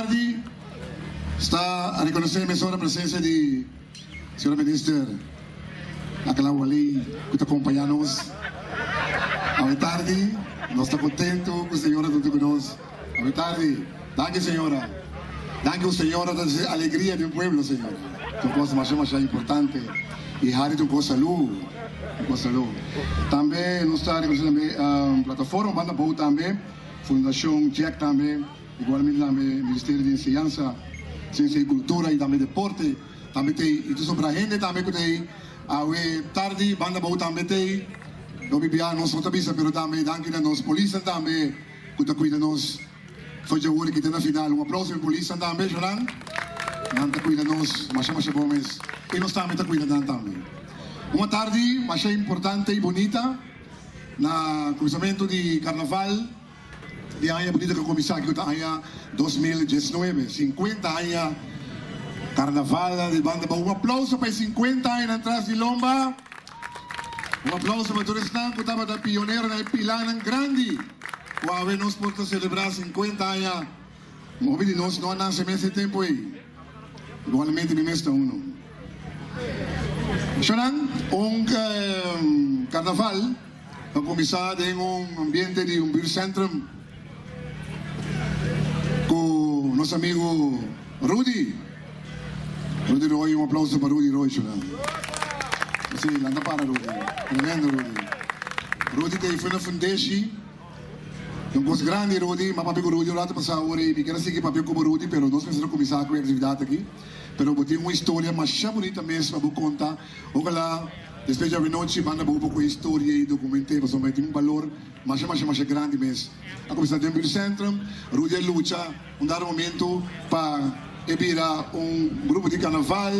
tarde. Está a reconocer a presença de senhora ministra Akalawali, que está acompanhando-nos. Boa tarde, nós estamos contentos com a senhora junto conosco. Boa tarde, danke senhora. Danke senhora da alegria do povo, senhora. Uma coisa mais importante. E Harry tem com saúde. Também nós estamos reconhecendo a plataforma Banda Boa também, Fundação Jack também, igualmente também Ministério de Ciência, Ciência e Cultura e também Deporte. Também tem, e tudo sobre a gente também que tem, a tarde Banda Boa também tem. Eu vivi a nossa visa, mas também danke a nossa polícia também, que está cuidando de nós. Foi já hoje que tem na final, um aplauso para a polícia também, Jonan. Não está cuidando de nós, mas bom mês. E nós também está cuidando também. Uma tarde mais importante e bonita, na cruzamento de Carnaval, de ano bonita que começou que está em 2019, 50 anos Carnaval de Banda Boa. Um aplauso para 50 anos atrás de Lomba. Um aplauso para todos que estavam pioneiros na Pilar Grande. O ave nós podemos celebrar 50 anos. Móvel de nós não nasce nesse tempo aí. Igualmente me mestre uno. Xonan, carnaval a começar em ambiente de beer centrum com nosso amigo Rudy. Rudy Roy, um aplauso para Rudy Roy, Xonan. Sim, landa para Rudy. Tremendo Rudy. Rudy tem foi na Fundeshi. Um coisa grande, Rudy, mas papi com Rudy, lá para passar hora e me quero seguir papi com Rudy, pero nós precisamos começar com a atividade aqui. Pero botei uma história mais bonita mesmo para contar. Ojalá, depois de a noite, manda um pouco de história e documentei, mas vai ter um valor mais grande mesmo. A começar dentro do centro, Rudy luta, dado momento para virar grupo de carnaval,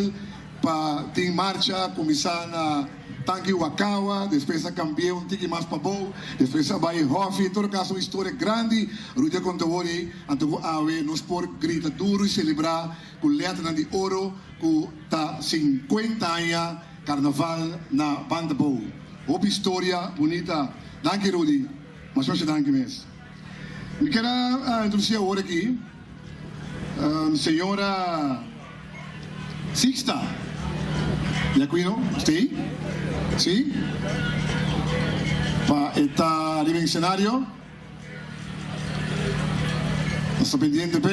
para ter marcha, começar na Tanque Wakawa, depois a campeão, tique mais para bom, depois a Bahia Hoff, todo caso uma história grande. Rudy contou hoje, antigo ave, nos por grita duro e celebrar com letra de ouro, com tá 50 anos carnaval na Banda Boa. Outra história bonita. Danke Rudy, mas hoje danke mesmo. Me quero introduzir agora aqui, senhora Sixta. ¿Le cuido? ¿Sí? ¿Sí? Está arriba en escenario. Está pendiente, pe.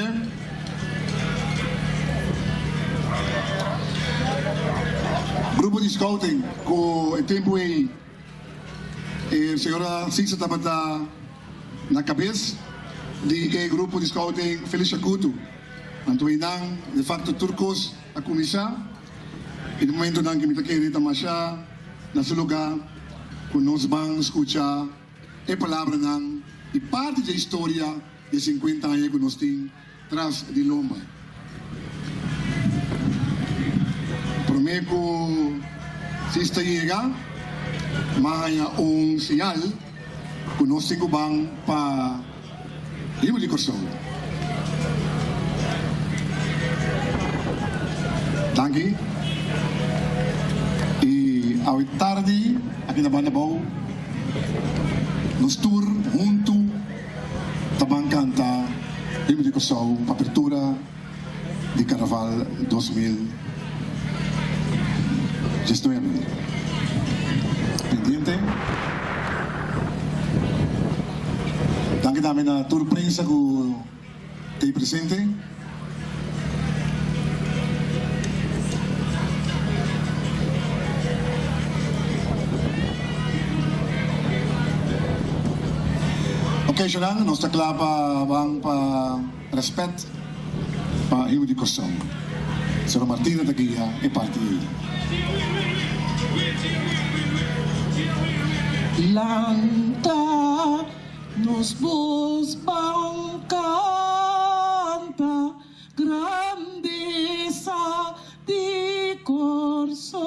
Grupo de scouting, con el tiempo ahí, señora Sixta estaba na cabeça de grupo de scouting Felicia Couto. Antuinang, de facto, turcos a começar. E no momento em que me queria tamasha, nesse lugar, que nós vamos escutar a palavra e parte da história de 50 anos que nós temos atrás de Lomba. Prometo que se chega, mas há sinal que nós temos para livro de coração. Danke. A tarde, aqui na Banda Boa, nos tour junto, também canta Livro de Coração, abertura de Carnaval 2019. Pendiente. Danke também na tour prensa que tem presente. Ok, Jonan, nós estamos lá para respeito para o de coração. Senhora Martina daqui é parte dele. Lanta nos vos canta grandeza de corso,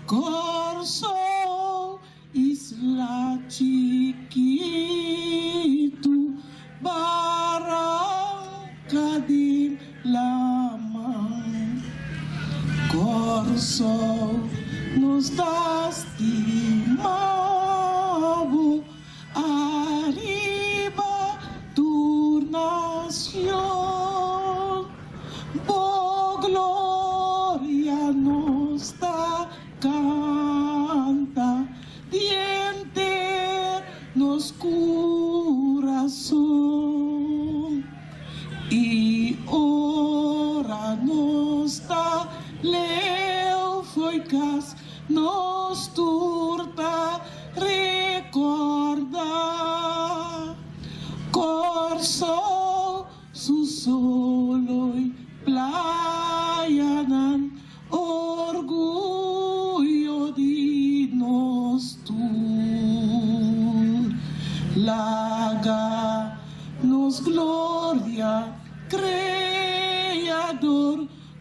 corso isla chiquito, barranca de Lamang, corso nos das estimado, arriba turnas nación, por gloria nuestra canta, diente nos corazón, y ora nuestra leu foi cas nos turta recordar corso su solo y playa nan orgullo de nos tur laga nos gloria creador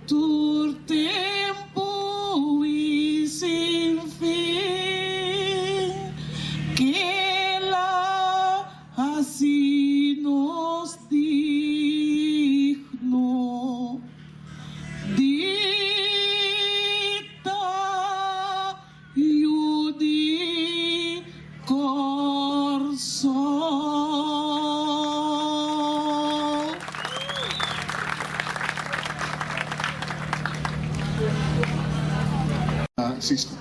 tur tempo y sin fin que la así nos digno dita yudi corso. Sister.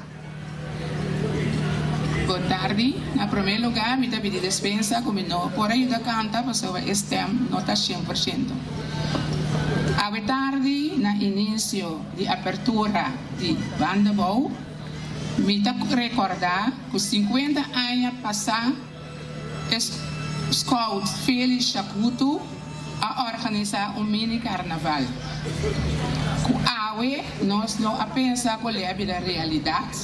Boa tarde. Na primeiro lugar, me pedir dispensa como não por ayuda canta, para sua STEM nota 100%. A tarde, na início de apertura de Banda Bou, me recordar que 50 anos passados, Scout Félix Chacuto a organizar mini carnaval. Nós não apenas acolhemos a realidade,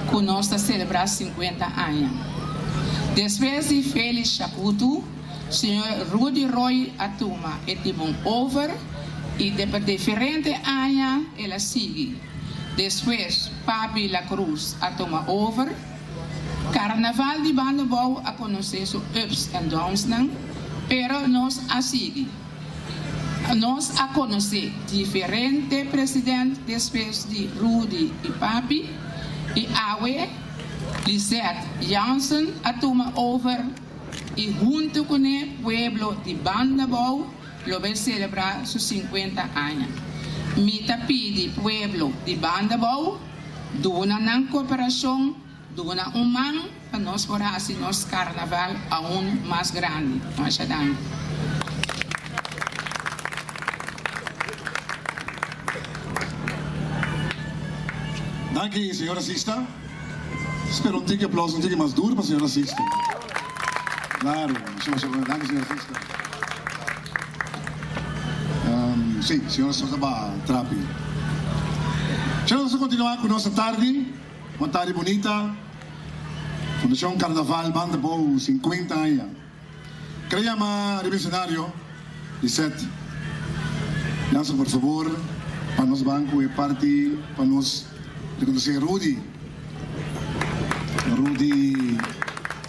que nós estamos celebrando 50 anos. Depois de Félix Chacuto, o senhor Rudy Roy Atuma é de bom over e de diferentes anos ela segue. Depois, Papi La Cruz Atuma over. Carnaval de Banda Bou a conhecer os ups and downs, pero nós a segue. Nós a conhecer diferente presidente depois de Rudy e Papi e Lisette Jansen a tomar over e junto com o pueblo de Banda Bou lo vai celebrar seus 50 anos. Mita pedi pueblo de Banda Bou dona na cooperação, dona man para nós fazer nosso carnaval aún mais grande. Mas Dank je, senhora Sista. Espero um tique aplauso, um tique mais duro para a senhora Sista. Claro, dank je, senhora Sista. Sim, senhora Sista vai trapi. Vamos continuar com nossa tarde, uma tarde bonita. Fundação Carnaval Banda Bou, 50 anos. Queria chamar o cenário, Lisette. Lança, por favor, para nos banco e parte, para nos reconhecer Rudy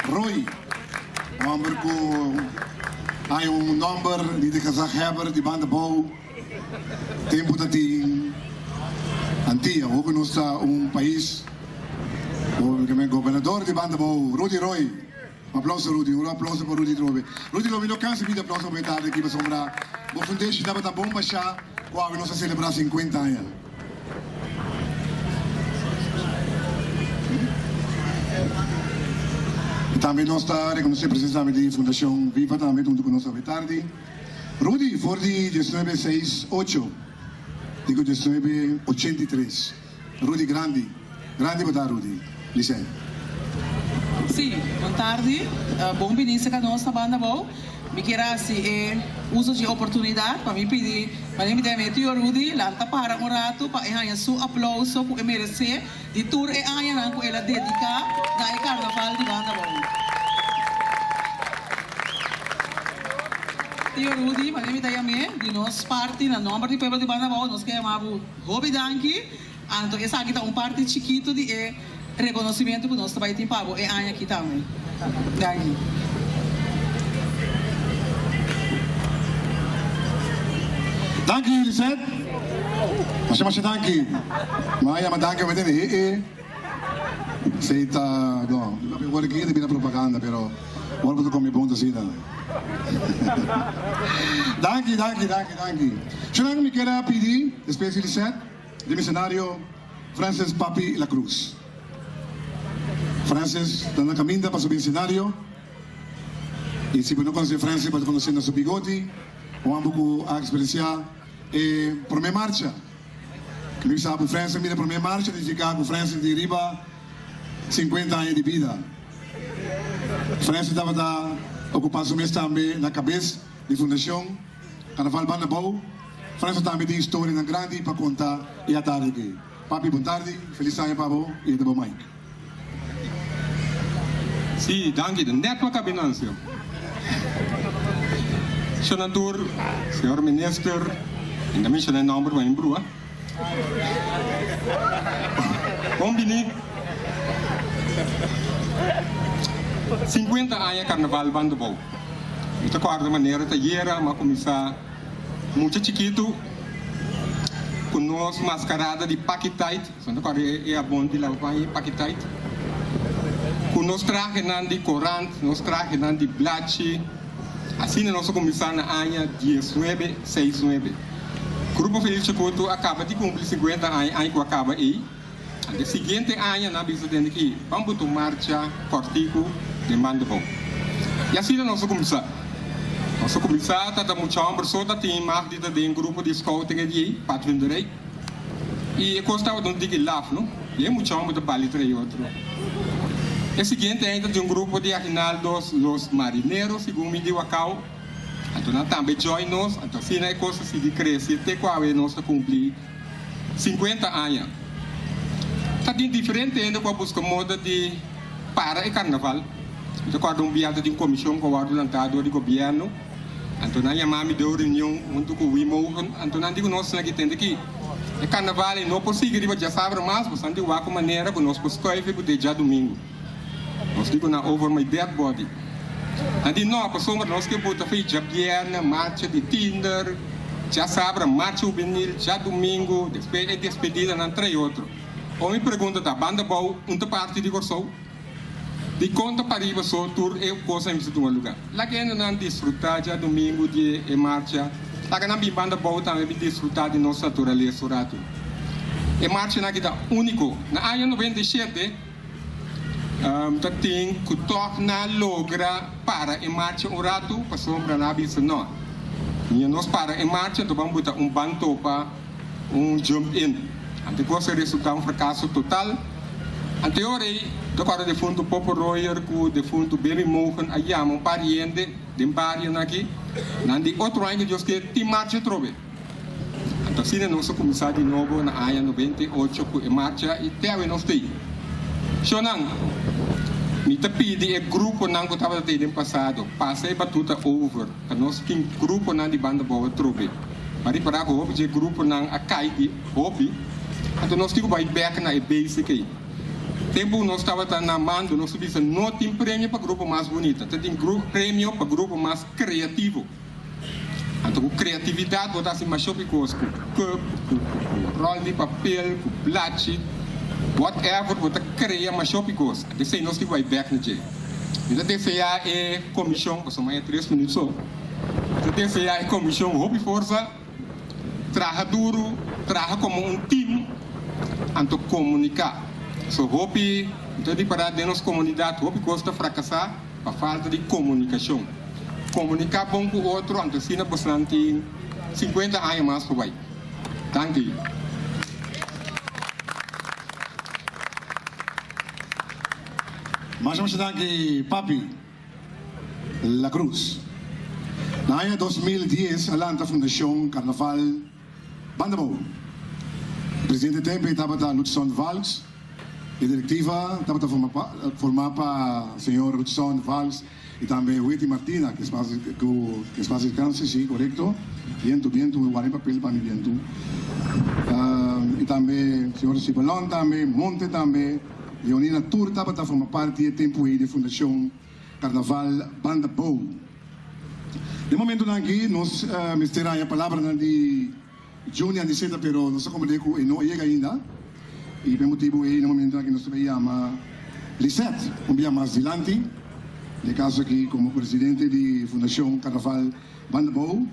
Roy, nummer há nummer die de gezag hebben die Banda Bou tempo dat die Antia, ook nos país o governador de Banda Bou, Rudy Roy. Un applauso Rudy, un applauso per Rudy Roy. Rudy Roy, não cansa de applauso per tarde aqui para sombra. Bo fundation dava tá bom baixar, qual nós celebrar 50 anos. Também nós está reconhecer precisamente a Fundação Viva também junto com nós a tarde. Rudy, for de 1968, digo 1983. Rudy grande boa tarde, Rudy. Lisette. Sim, boa tarde. Bom início com a nossa Banda Bou. Me quero uso de oportunidade para me pedir, para me demeter o Rudy, lá para um rato, para ganhar seu aplauso, que merecer, de tour e ganhar que ela dedica na Carnaval de Banda Bou. Tio Rudy, para me dar de nós parte, na nome do povo de Banda Bou, nós queremos Robi Danki, então essa aqui está parte chiquito de reconhecimento que nós trabalhamos em Pabo, e ganhar aqui também. Danki. Dank je, Lisette. Mas dank je. Maar dank je meteen. Sei tá, não, agora aqui é de propaganda, pero agora tu come bom assim, Danke. Yo me quiero pedir, especialidad de missionario Francis Papi La Cruz. Francis, dando caminda para su missionario. Y si no conoce Francis, para conocer su bigote, o un poco a experiencia por mi marcha. Que me sabe, Francis, mira por mi marcha, significa que Francis deriva 50 anos de vida. Francis estava ocupando su mês também na cabeça da Fundação Carnaval Banda Bou. Francis também tem história grande para contar e a tarde aqui. Papi, boa tarde, feliz ano para você e de bom Mike. Sim, danke. Net para cabinância. Senador, senhor minister, ainda me chama nome para mim, brua. Bom bini. 50 anos Carnaval Banda Bou. Eu recordo a maneira que era, mas começar muito chiquito, com nós mascarada de paquitait, só não é a bom de lá para paquitait. Com nós traje de corante, nós traje de blachi, assim nós começamos na ano 19, 69. O Grupo Feliz Chacuto acaba de cumprir 50 anos, aí que acaba aí. No seguinte ano, nós vamos aqui, vamos tomar marcha cortico de Mandabou. E assim nós começamos. Nós começamos, tá muito chambre, só tá tem mais de um grupo de scouting aí, patrulheiro. E gostava de um dig lá, não? E é muito chambre de palitra e outro. E seguinte ainda de um grupo de aguinaldos, os marinheiros, segundo me deu a cal. Então nós também join nós, então assim é coisa se de crescer, até qual é nós cumprir 50 anos. Está diferente ainda com a busca moda de para e carnaval. Então quando viado de comissão com o ordenador do governo, então nós chamamos de reunião junto com o IMO, então nós digo nós aqui tendo aqui. E carnaval não possível já sabe mais, mas não digo a maneira que nós podemos ter já domingo. Nós digo na over my dead body. Andi não, pessoa nós que bota feita já pierna, marcha de Tinder, já sabe marcha juvenil, já domingo, despedida não trai outro. Ou me pergunta da banda bom, onde parte de Corsou? De conta para ir só tour é coisa em um lugar. Lá que ainda não desfrutar já domingo de marcha, lá que não vi banda bom também desfrutar de nossa natureza rato. E marcha na que dá único. Na ano 97 tem que torna logra para em marcha rato para sombra na bisa não. E nós para em marcha então vamos botar banto para jump in. Ante cosa resulta fracasso total. Ante ora do cara de fundo Popo Royer com de fundo Berry Mohan ayam pariente de barrio aqui. Nandi outro ano que que ti marcha trove. Então se nós começar de novo na ano 98 com marcha e até nós tem. Shonang me pedi o grupo não que estava tendo no passado, passei batuta over, que nós que grupo não de banda boa trove. Mas para o hobby grupo não a cair hobby. Então nós temos que back na basic aí. Tempo nós estava na mando, nós subimos não tem prêmio para grupo mais bonito, tem prêmio para grupo mais criativo. Então criatividade botar assim mais shopping com cup, rol de papel, com blachi, whatever botar criar mais shopping com. Então nós temos que back na jeito. Então desse é comissão, passou mais 3 minutos só. Então desse é comissão hobby força, trabalha duro, trabalha como time. Anto comunicar. So hope, então de parar de nossa comunidade, hope custa fracassar por falta de comunicação. Comunicar bom com o outro, anto assim na bastante 50 anos mais por aí. Thank you. Mas vamos dar aqui, Papi La Cruz. Na ano 2010, a Lanta Fundação Carnaval Banda Bou. O presidente tempo estava da Lutson Valls, a diretiva estava formada para o senhor Lutson Valls e também o Eti Martina, que faz o câncer, sim, correto? Viento, igual em papel para mim, viento. E também o senhor Cibalon, também, Monte também, Leonina Tour estava formando parte do tempo aí da Fundação Carnaval Banda Bou. De momento aqui, nós misturamos a palavra de Júnior de Seda, pero nós comunicamos e não chega ainda. E pelo motivo aí no momento que nós veíamos Lisette, um dia mais adiante, de caso aqui como presidente de Fundação Carnaval Bandabou,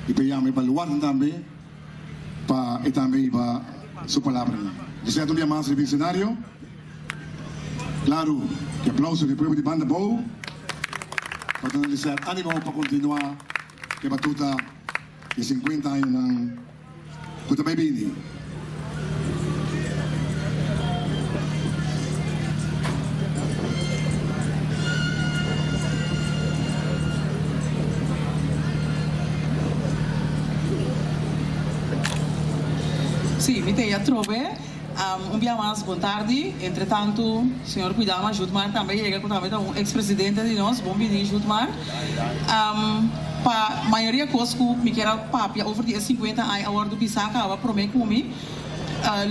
e pegamos para o lugar também, e também para sua palavra. Desejo um mais de cenário. Claro, que aplauso do povo de Bandabou, para nos dar ânimo para continuar que batuta de 50 anos ng Cotabaybini. Sim, me tenho a trove. Dia mais, boa tarde. Entretanto, senhor Cuidama, Jutmar também chega com um ex-presidente de nós, bom dia, Jutmar. Para a maioria das coisas que me quero papia, over de 50 anos, a hora do Bisaca, a promete comigo,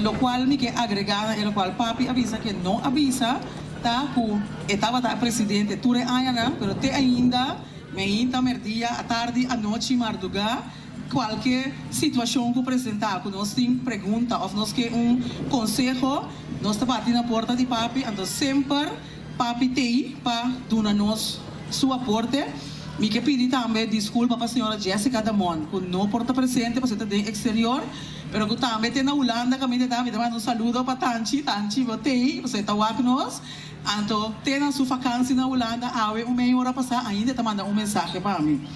o qual me quer agregar, o qual papi avisa que não avisa, tá, que estava da presidente, tudo é ainda, mas até ainda, meia, merdia, à tarde, à noite, madrugada, qualquer situação que apresentar, que nós temos pergunta ou nós queremos conselho, nós estamos batendo na porta de papi, então sempre papi tem para dar-nos seu aporte. Me quer pedir também desculpa para a senhora Jessica Damon, que não porta presente, para você ter exterior, mas que também tem na Holanda, que me dá um saludo para Tanchi, você está com nós. Então, tem a sua vacância na Holanda, meia hora passar, ainda está mandando mensagem para mim.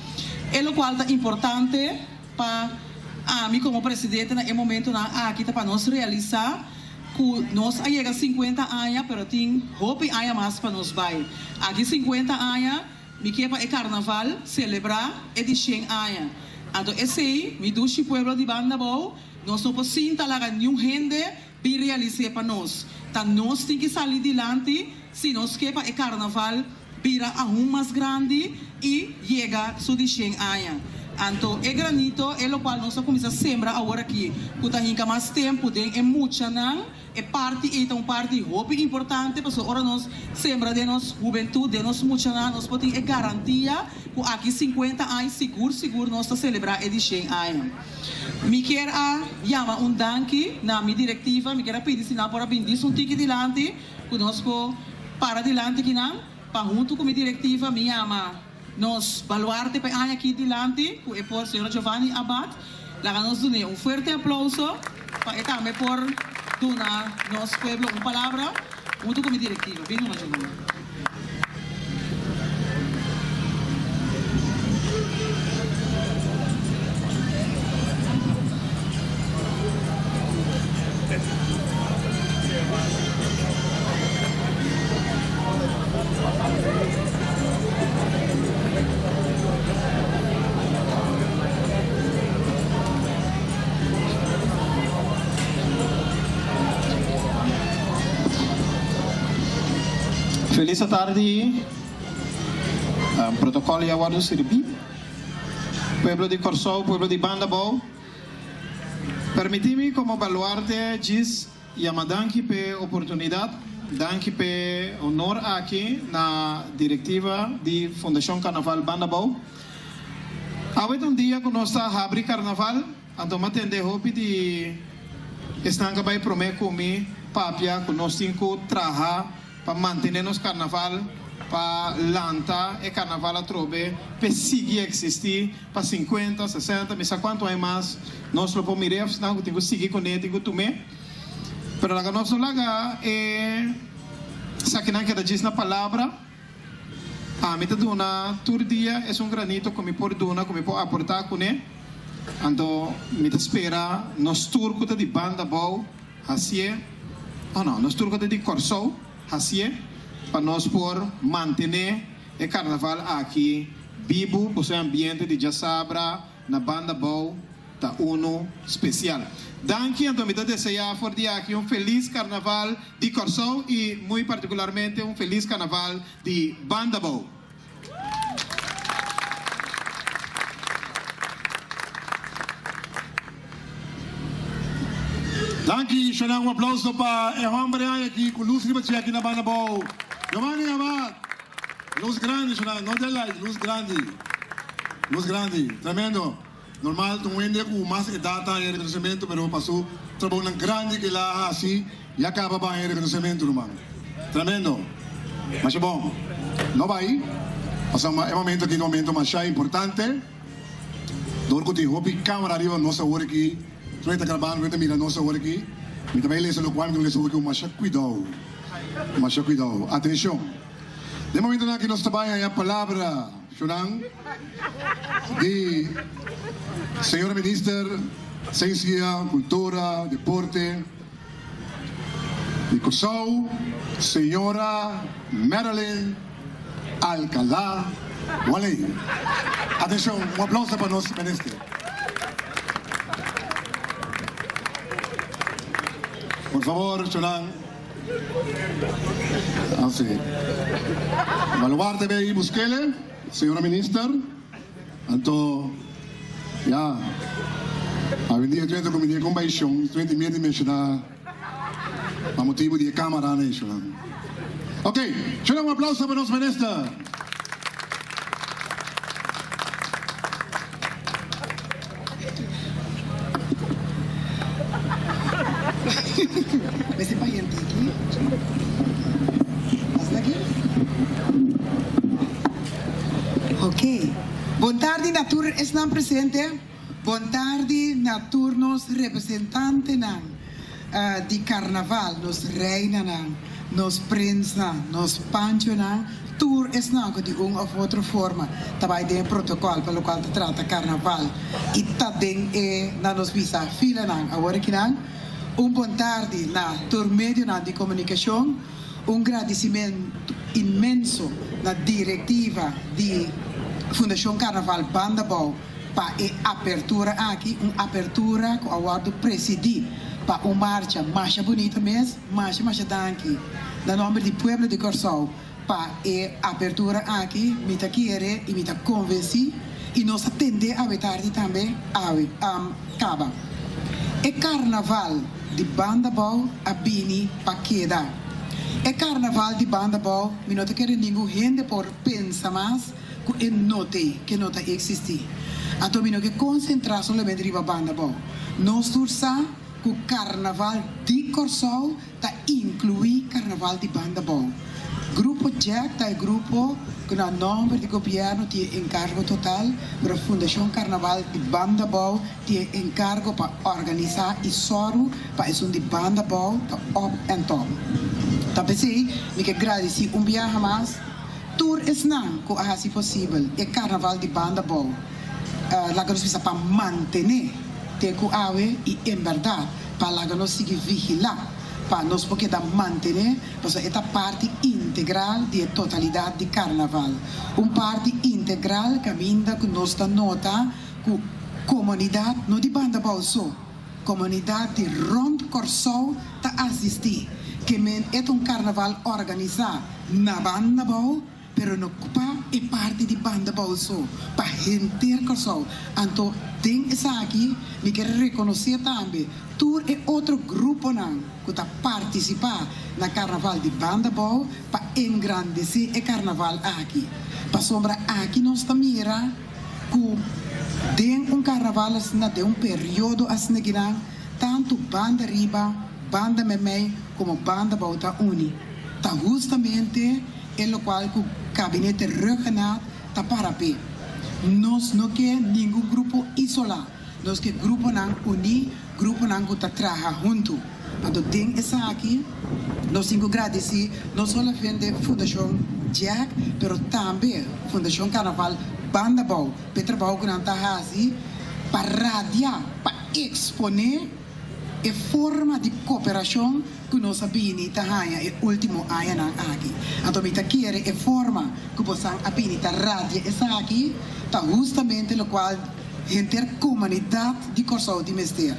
É o qual é importante para mim como presidente no momento aqui para nós realizar que nós chega 50 anos, mas tem hope anos mais para nós vai. Aqui 50 anos, me quer para o carnaval celebrar de 100 anos. Então esse aí, me duche pueblo de Bandabou, nós não podemos sentar nenhum gente para realizar para nós. Então nós temos que sair adiante se nós quer para o carnaval vira aún mais grande e chega a 100 anos. Então, é granito, é o qual nós começamos a sembrar agora aqui. Porque ainda mais tempo, é muito, não? É parte, é uma parte importante, porque agora nós sembra de nossa juventude, de nossa muito, nós podemos ter garantia que aqui 50 anos, seguro, nós estamos celebrar de 100 anos. Me quero chamar danke na minha diretiva, me quero pedir sinal para bendir um tique dilante, que nós para dilante aqui, não? Para junto com a minha diretiva, me chama nos baluarte para aqui dilante, que é por senhora Giovanni Abad. Lá nos dá forte aplauso para também por dar nosso pueblo uma palavra junto com a minha diretiva. Bem, uma Giovanni. Feliz tarde, protocolo e aguardo servir. Pueblo de Corsou, pueblo de Bandabou. Permiti-me como baluarte diz Yamadanki pe oportunidade, danke pe honor aqui na diretiva de Fundação Carnaval Bandabou. Há dia que nós estamos a abrir Carnaval, então atender hope de estanca vai prometer comigo papia que nós temos que trabalhar para manter nos carnaval, para lançar o carnaval a trobe, para seguir existir, para 50, 60, não sei quanto é mais, nós não podemos mirar, senão temos que seguir com ele, temos que tomar. Mas a nossa laga é, sabe que diz na palavra, a meta de uma tur dia é granito que me pode donar, que me pode aportar com ele. Então, me espera, nós turco de Bandabou, assim, nós turco de Corsou, assim, para nós por manter o carnaval aqui vivo, por ser ambiente de Jassabra, na Bandabou, da UNO especial. Danke, então me desejar por dia aqui feliz carnaval de Corsou e muito particularmente feliz carnaval de Bandabou. Danke, schon ein Applaus para o homem aqui, com luz de aqui na Bandabou. Giovanni Abad, luz grande, não tem light, luz grande, tremendo. Normal, tu vende com mais data e reconhecimento, mas passou trabalho grande que lá assim, e acaba bem o reconhecimento, irmão. Tremendo, mas é bom. não vai. Passamos é momento aqui, um momento mais importante. Door que tem hobby câmera arriba nossa hora aqui. Tu está gravando, tu mira nossa hora aqui. E também lê o quadro, lê o que mais cuidado. Mais cuidado. Atenção. De momento aqui nós trabalhamos a palavra, Shunang, de senhora ministra, Ciência, Cultura, Deporte, de Cusau, senhora Marilyn Alcalá Walei. Atenção, aplauso para nosso ministro. Por favor, Shunang. Assim. Baluarte bem busquele, senhora ministra. Então, já. A vendia 20 comunidade com baixão, 20 meses de mencionar. A motivo de câmara, né, Shunang? Ok, Shunang, aplauso para nosso ministro. Esse pai entra aqui. Passa daqui. Ok. Boa tarde, Natur estão presente. Boa tarde, Natur, nos representante de carnaval, nos reina, nos prensa, nos pancho, Tour estão de uma ou outra forma. Também tem protocolo pelo qual trata carnaval. E também na nos visa fila, agora que boa tarde na tour medio de comunicação, agradecimento imenso na diretiva de Fundação Carnaval Bandabau para a abertura aqui, uma abertura com o aguardo presidir para uma marcha mais bonita mesmo, mais danke, no nome do povo de Corsol, para a abertura aqui, me tá querer e me tá convencer e nós atender a tarde também acaba. É carnaval de Bandabau a Bini Paqueda. É carnaval de Bandabau, me não quer ninguém gente por pensar mais que que não existe. Então, me não quer concentrar somente em Bandabau. Nós torçamos que o carnaval de Corsol está incluir carnaval de Bandabau. Grupo Jack é grupo que no nome do governo tem encargo total para a Fundação Carnaval de Bandabau tem encargo para organizar e soro para isso de Bandabau up and top. Tapi sim, me que agradecer dia mais. Tour é não que é assim possível é Carnaval de Bandabau. Lá que nós precisamos para manter te que ave e em verdade para lá que nós seguir vigilar. Para nós porque manter esta parte integral da totalidade de carnaval. Parte integral que ainda que nós nota que a comunidade, não de Bandabau só, comunidade de Rond Corsol está assistir. Que é carnaval organizado na Bandabau, pero não é parte de Bandabau só, para gente Corsol. Então, tem essa aqui, me quero reconhecer também. Tour é outro grupo que está participando na carnaval de Bandabau para engrandecer o carnaval aqui. Para sombra aqui nós mira que tem carnaval de período assim que tanto banda riba, banda memei como Bandabau está uni. Está justamente em lo qual o gabinete regional está para pé. Nós não queremos nenhum grupo isolado. Nós queremos grupo unido, grupo que trabalha junto. Então, tem essa aqui. Nós temos que agradecer não somente a Fundação Jack, mas também a Fundação Carnaval Bandabau, para trabalhar com a Tahazi, para radiar, para exponer a forma de cooperação que nós sabemos que é o último ano aqui. Então, me quer a forma que possamos apenas radiar essa aqui, está justamente o qual a intercomunidade de Corsol de Mester,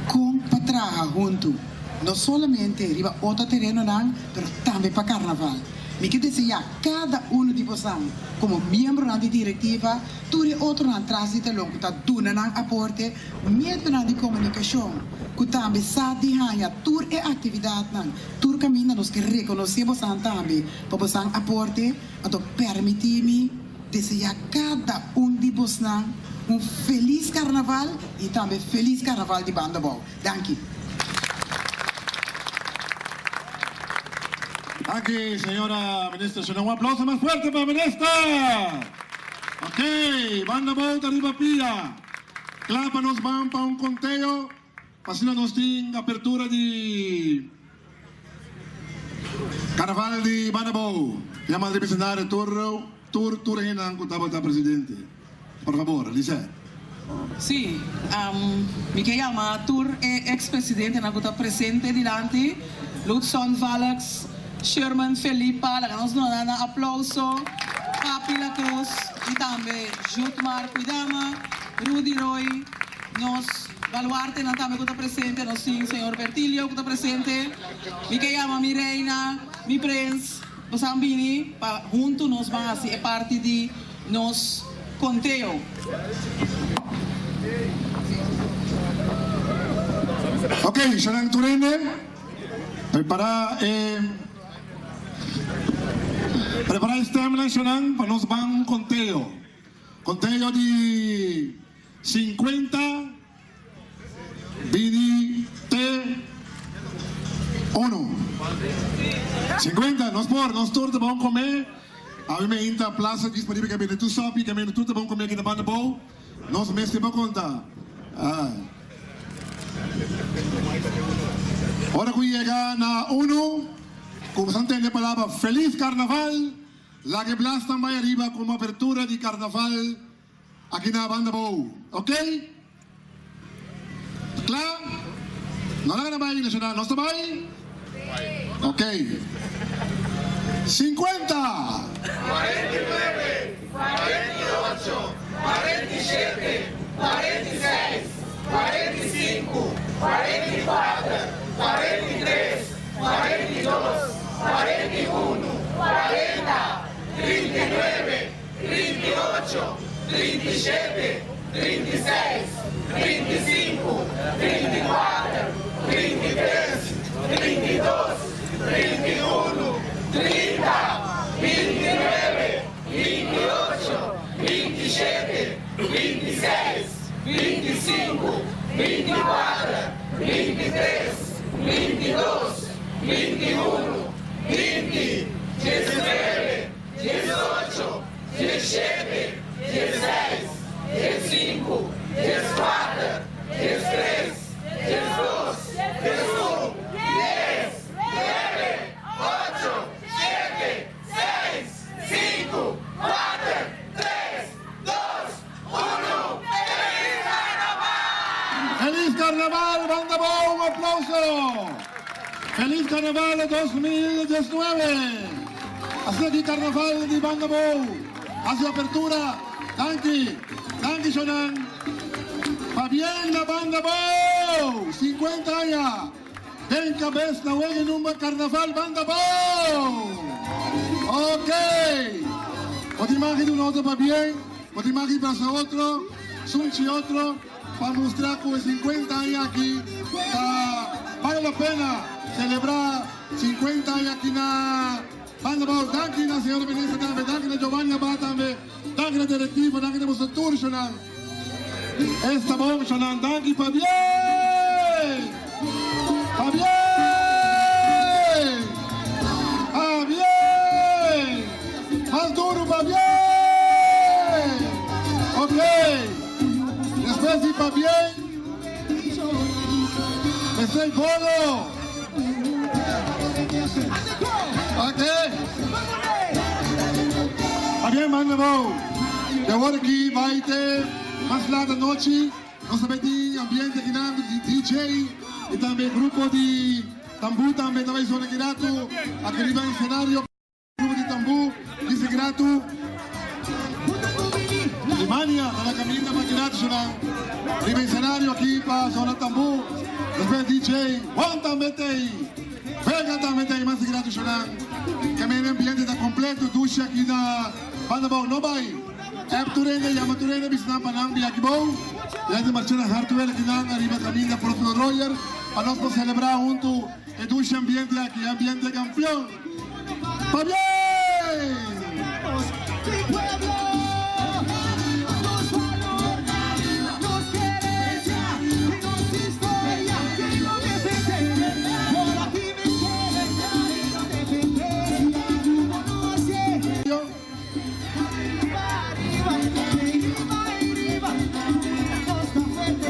com para trabalhar junto, não somente riba outro terreno, mas também para carnaval. Me quer dizer, cada de vocês, como membro da diretiva, tudo outro na trânsito longo, está dando aporte, meio de comunicação, que também sabe que tudo é atividade, tudo caminho nos que reconhecer vocês também, para vocês aporte, então permitir-me desejar cada de vocês feliz carnaval e também feliz carnaval de Bandabau. Danke. Aquí, señora ministra, un aplauso más fuerte para la ministra. Ok, banda volta arriba pia. Clapa nos van para un conteo. Pasina nos tiene apertura de Carnaval de Banabou. Llama al representante Tur Renan, contaba el presidente. Por favor, Lisa. Sì, mi chiama Tur ex-presidente, na kuta presente dilante, Lutzon Valax, Sherman Felipa, la nos dona applauso, Papi La Cruz, e também Jutmar Cuidama, Rudy Roy, nos baluarte na também kuta presente, nos sim, senhor Bertilio kuta presente, mi chiama mi reina, mi prince, os ambini, junto nos van assim, é parte de nos conteo. Ok, Shanang Turene, prepara estamina, Shanang, para nos van un conteo. Conteo de 50, BDT 1. 50, nos todos vamos comer. A mí me inta plaza disponível que viene tu sopi, que viene tudo vamos comer aqui na banda boa. Nós mesmo vamos contar. Ahora que llega na 1, como se entende a palavra Feliz Carnaval, la que blastan vai arriba como apertura de Carnaval aqui na banda boa. Ok? Claro? Não é na Bahia Nacional, nós estamos aí? Ok. 50! 49, 48, 47, 46, 45, 44, 43, 42, 41, 40, 39, 38, 37, 36, 35, 34, 33, 32, 31, 30, 29, 28, 27, 26, 25, 24, 23, 22, 21, 20, 19, 18, 17, 16, 15, 14, 13, 12, 11, 10, 9, 8, 7, 6, 5, 4, 3, 2, 1. Feliz Carnaval, banda boa, un aplauso. Feliz Carnaval 2019. Así aquí Carnaval de banda boa. Hace apertura. Danke, Shonan. Va bien la banda boa. 50 años. Den cabeza la huella en un Carnaval banda boa. Ok. Otra imagen de un otro va bien. Otra imagen para otro. Sunchi otro. Para mostrar que 50 años aquí. Vale la pena celebrar 50 años aquí na banda boa. Danke na señora ministra también. Danke na Giovanni Abad también. Danke na directiva. Danke na vostro tour, Shonan. Esta bom, Shonan. Danke pa bien. Pa bien. Pa bien. Más duro pa bien. Ok. Después de pa bien. Estoy bono. Ok. Pa bien, banda boa. De agora aqui vai ter mais lá da noite. Nós também tem ambiente aqui na de DJ e também grupo de tambu também vai zona grato. Aqui vai cenário grupo de tambu dice grato. Limania na caminha para grato já. Arriba cenário aqui para zona tambu. Depois DJ, Juan também tem. Vega também tem mais grato já. Também o ambiente está completo, ducha aqui da banda boa, não vai. App Turene, llama Turene, bisna panang biaki bom. Ya de marchar a Hartuel aqui na arriba caminho da Próximo Roger. A nós para celebrar junto e ducha ambiente aqui, ambiente campeão. Pa bien!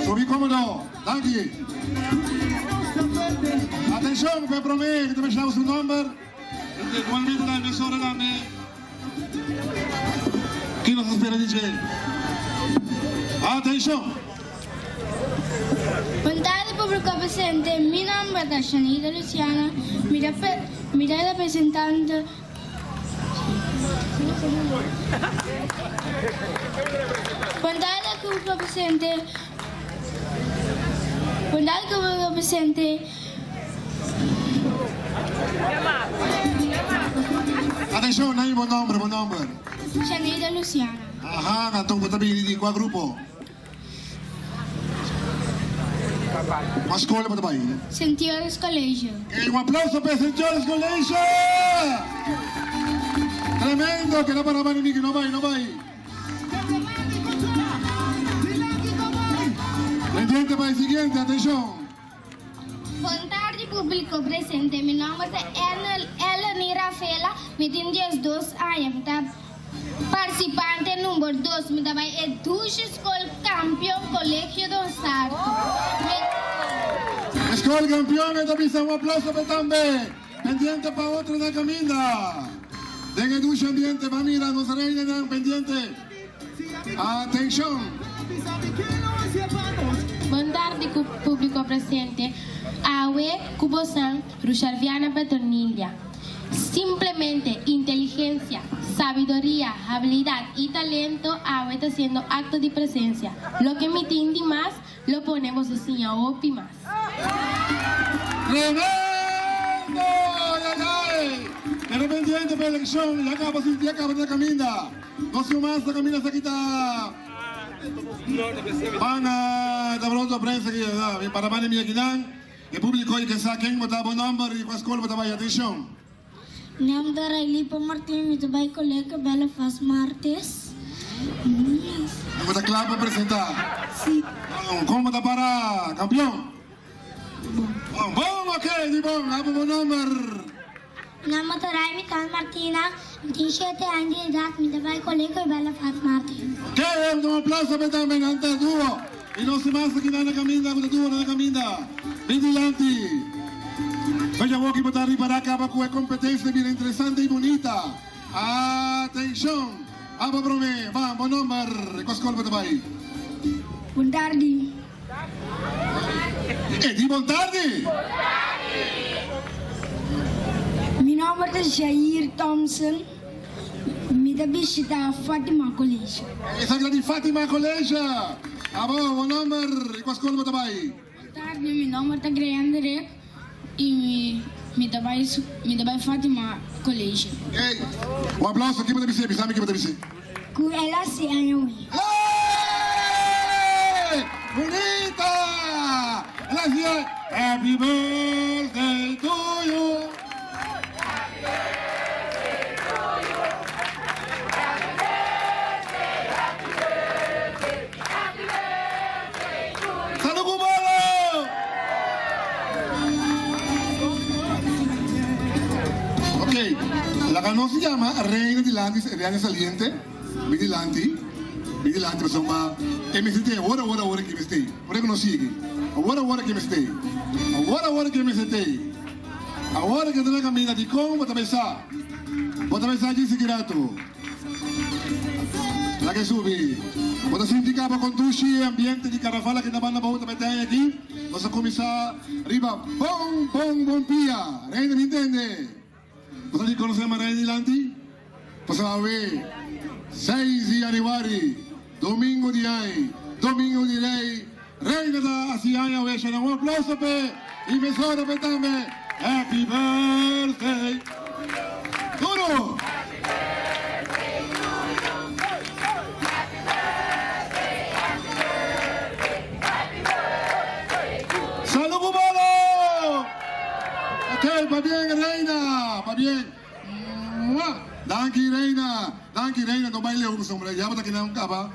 Subi cómodo. Danke. Atención, me prometo que te mencionamos su nombre. Igualmente la emisora también. ¿Qué nos espera, DJ? Atención. Buenas tardes, público presente. Mi nombre es Shanida Luciana. Mi representante. Buenas tardes, público presente. Buenas tardes, público presente. Atención, hay buen nombre. Shanida Luciana. Ajá, cantón, ¿cuál también? ¿Cuál grupo? ¿Cuál escuela para tu país? Sentidos Colegio. Un aplauso para St. John's College. Tremendo, que no para más ni que no va. Pendiente para el siguiente, atención. Buenas tardes, público presente. Mi nombre es Eleni Rafaela. Me tenho 2 anos. Participante número 2. Me também é Duche Escola Campeão Colegio Don Sarto. Escola campeón, también un aplauso para también. Pendiente para otro de Caminda. Dengue ducha ambiente, va mira, nos reinan pendiente. Atención. Boa tarde, público presente. Awe Cubosan, Rucharviana Petronilla. Simplemente inteligencia, sabiduría, habilidad y talento, Awe está haciendo acto de presencia. Lo que me entiende más, lo ponemos así a OPI más. ¡Tremendo! ¡Ay! Pero pendiente para la elección, ya acaba de Caminda. No se más, la Caminda se quita. Van a dar pronto a prensa que para van a mi aquí. El público que saquen, vota buen nombre y cuál escuela vaya atención. Naam da Railipa Martin, mit dabei colega Bella Faz Martes. Vamos a claro para presentar. Sí. ¿Cómo está para campeón? Vamos, ok, vamos, buen nombre. Naam da Raimitan Martina, 27 anos de idade, mit dabei colega Bella Faz Martin. Ok, un aplauso para también ante el dúo. Y no se más aquí en la Caminda, con el dúo en la Caminda. Vigilante. Vaya vos que botar para acá para una competencia bien interesante y bonita. Atención. Vamos, brome. Vamos, buen nombre. ¿Cuál escuela para ahí? Boa tarde. Di buon tardi. Mi nome é Jair Thompson. Mi da visita Fatima College. Esa di Fatima College. Vamos, buen nombre. ¿Cuál escuela para ahí? Boa tarde, mi nome é Graham Derek e me da Fatima College. Okay. Un aplauso. ¿Quién me dice? Bisami, ¿quién me dice? Com ela se anhou. ¡Hey! ¡Bonita! Gracias. Happy birthday to you. ¡Salud, cubano! Ok, la canción se llama Reina de Saliente. Vigilante, insomma, e mi sente, ora che mi stai, ora che non siedi, ora che mi stai, ora che mi senti, ora che non cammina di come potete pensare di sigirato, la che subi, quando si indica per condurci ambiente di Carnevale che vanno a volta per te qui, cosa comincia, arriva, buon pia, Reina mi intende, cosa ti conosciamo Reina di Lanti? Possiamo avere 6 januari, domingo di lei, Reina da Asiana Wesha. Un applauso per il mesore per me. Happy birthday. Duro. Salud, cubano. Ok, va bien, Reina, va bien. Danke, Reina, no baile ako gusto mo. Yaman na kinang ka ba?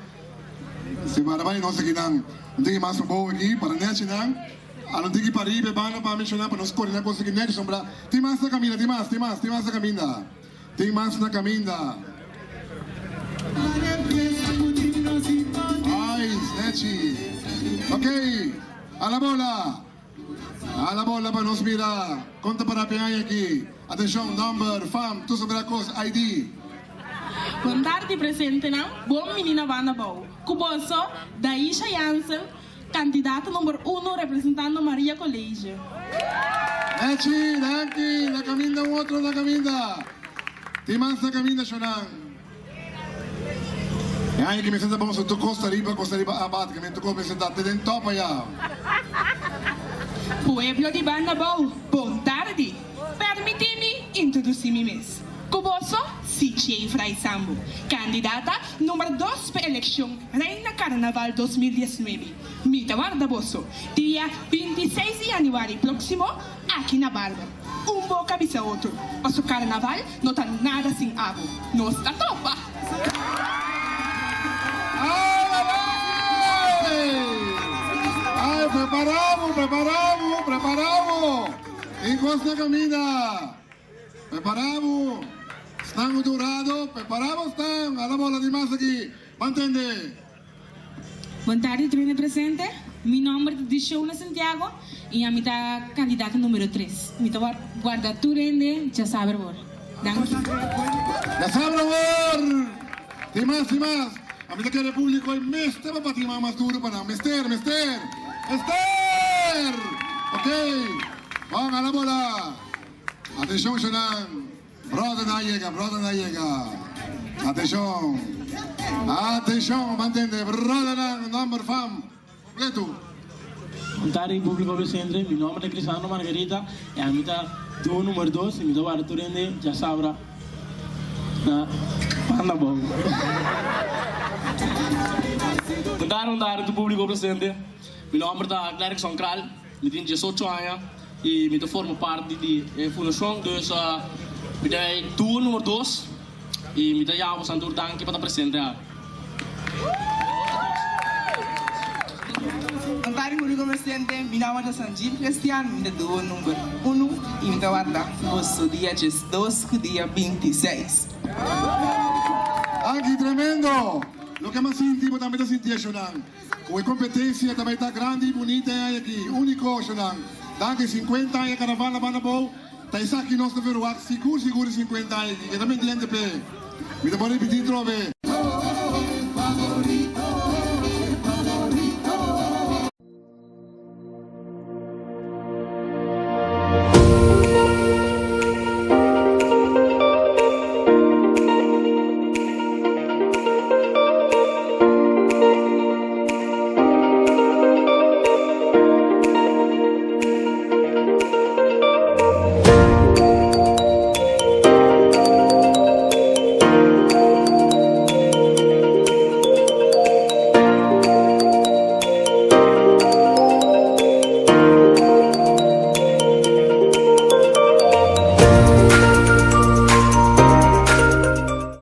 Si Marabay, no sa kinang. Hindi masang bawa aquí, para niya sinang. Anong digi paribe, bana pa amin siya na, panos ko rin ako sa kinang. Sombra, timas na kamina, timas na kaminda. Timas na kaminda. Ay, Mechi. Ok, a la bola. A la bola para nos mira. Conta para penhai aqui. Atenção, number, fam, tu sobre a coisa, ID. Boa tarde, presente não? Bom menina banda boa. Cuboso, Daisha Jansen, candidata número 1 representando Maria Colégio. Mechi, danke, la caminda outro, la caminda. Timansa caminda, Shonan. E aí que me senta vamos tu Costa Rica abate, que me tocou me sentar te dentro topa já. Pueblo de banda boa, boa tarde. Permite-me introduzir-me mesmo. Cuboso, Sichei Fray Sambo, candidata número 2 para a eleição Reina Carnaval 2019. Mita Guardaboso, dia 26 de janeiro próximo, aqui na Barba. Boca avisa outro. Nosso carnaval não está nada sem água. Não está topa. Ai, preparamos. Encosta na caminha. Preparamos. Estão dourados. Preparamos, estão. A la bola de massa aqui. Mantende. Boa tarde, treino presente. Meu nome é Dishona Santiago e a minha candidata número 3. Minha guarda turende, já sabe por. Danke. Já sabe por. Tem mais. A minha quer público é mestre para bater mais duro para não. Mister. Ok. Vamos a la bola. Atenção, Shonan. Brother na llega. Atenção, mantente. Brother na number fam. Completo. Boa tarde, público presente. Meu nome é Cristiano Margarita e a minha do número 2 e minha guarda turende já sabe na banda boa. Boa tarde, público presente. Meu nome é Cléric Sancral, eu tenho 18 anos e eu formo parte da fundação, então eu tenho número 2 e eu tenho Santur Danke para presente. Boa tarde, público presente. Meu nome é Sanjeev Cristiano, eu tenho número 1 e eu tenho dia 12 e dia 26. Aqui tremendo. Lo que mais sentimos também está sentindo, Shonan. Com a competência também está grande e bonita aqui. Único, Shonan. Danke 50 anos carnaval na banda boa. Está aqui nós devemos seguro 50 anos. Que também cliente pe. Me dá para repetir trove.